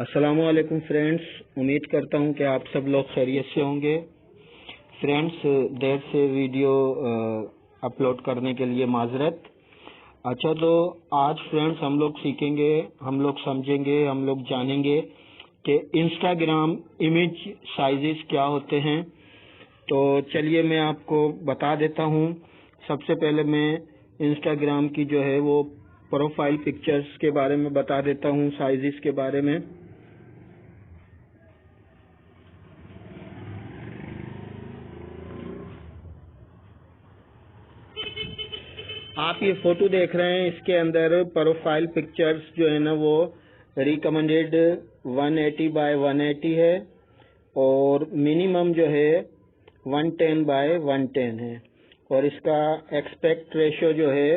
السلام علیکم فرینڈس، امید کرتا ہوں کہ آپ سب لوگ خیریت سے ہوں گے۔ فرینڈس، دیر سے ویڈیو اپلوڈ کرنے کے لیے معذرت۔ اچھا، تو آج فرینڈس ہم لوگ سیکھیں گے، ہم لوگ سمجھیں گے، ہم لوگ جانیں گے کہ انسٹاگرام امیج سائزز کیا ہوتے ہیں۔ تو چلیے میں آپ کو بتا دیتا ہوں۔ سب سے پہلے میں انسٹاگرام کی جو ہے وہ پروفائل پکچرز کے بارے میں بتا دیتا ہوں، سائزز کے بارے میں۔ آپ یہ فوٹو دیکھ رہے ہیں، اس کے اندر پروفائل پکچرز جو ہے نا وہ ریکمنڈیڈ 180 بائی 180 ہے، اور منیمم جو ہے 110 بائی 110 ہے، اور اس کا ایکسپیکٹ ریشو جو ہے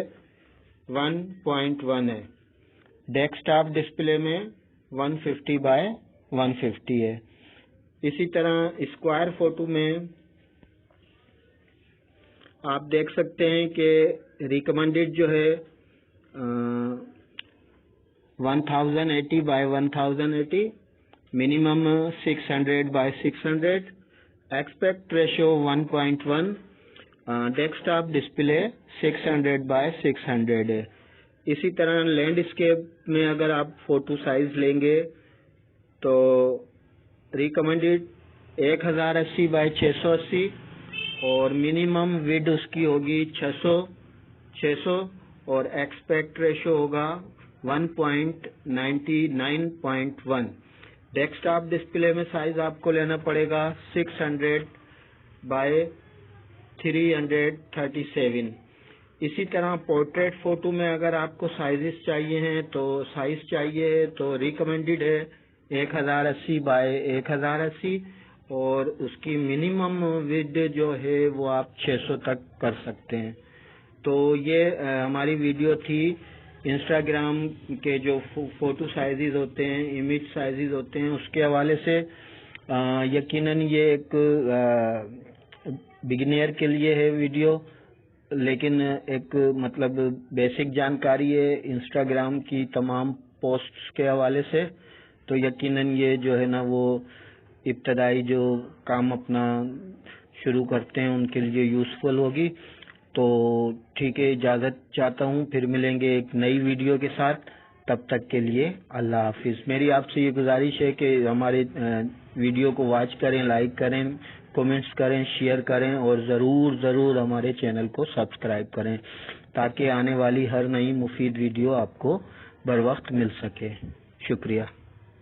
1.1 ہے۔ ڈیسک ٹاپ ڈسپلے میں 150 بائی 150 ہے۔ اسی طرح اسکوائر فوٹو میں آپ دیکھ سکتے ہیں کہ ریکمنڈیڈ جو ہے 1080 by 1080، minimum 600 by 600، aspect ratio 1.1، desktop display 600 by 600 ہے۔ اسی طرح لینڈ اسکیپ میں اگر آپ فوٹو سائز لیں گے تو ریکمنڈیڈ 1080 بائی 680، اور منیمم وڈ اس کی ہوگی 600، اور ایکسپیکٹ ریشو ہوگا 1.99.1۔ ڈیسک ٹاپ ڈسپلے میں سائز آپ کو لینا پڑے گا 600 بائی 337۔ اسی طرح پورٹریٹ فوٹو میں اگر آپ کو سائزز چاہیے ہیں تو ریکمنڈیڈ ہے 1080 بائی 1080، اور اس کی منیمم وڈ جو ہے وہ آپ 600 تک کر سکتے ہیں۔ تو یہ ہماری ویڈیو تھی انسٹاگرام کے جو فوٹو سائزز ہوتے ہیں، امیج سائزز ہوتے ہیں، اس کے حوالے سے۔ یقیناً یہ ایک بگنیر کے لیے ہے ویڈیو، لیکن ایک مطلب بیسک جانکاری ہے انسٹاگرام کی تمام پوسٹس کے حوالے سے۔ تو یقیناً یہ جو ہے نا وہ ابتدائی جو کام اپنا شروع کرتے ہیں ان کے لیے یوزفل ہوگی۔ تو ٹھیک ہے، اجازت چاہتا ہوں، پھر ملیں گے ایک نئی ویڈیو کے ساتھ۔ تب تک کے لیے اللہ حافظ۔ میری آپ سے یہ گزارش ہے کہ ہمارے ویڈیو کو واچ کریں، لائک کریں، کومنٹس کریں، شیئر کریں، اور ضرور ہمارے چینل کو سبسکرائب کریں تاکہ آنے والی ہر نئی مفید ویڈیو آپ کو بر وقت مل سکے۔ شکریہ۔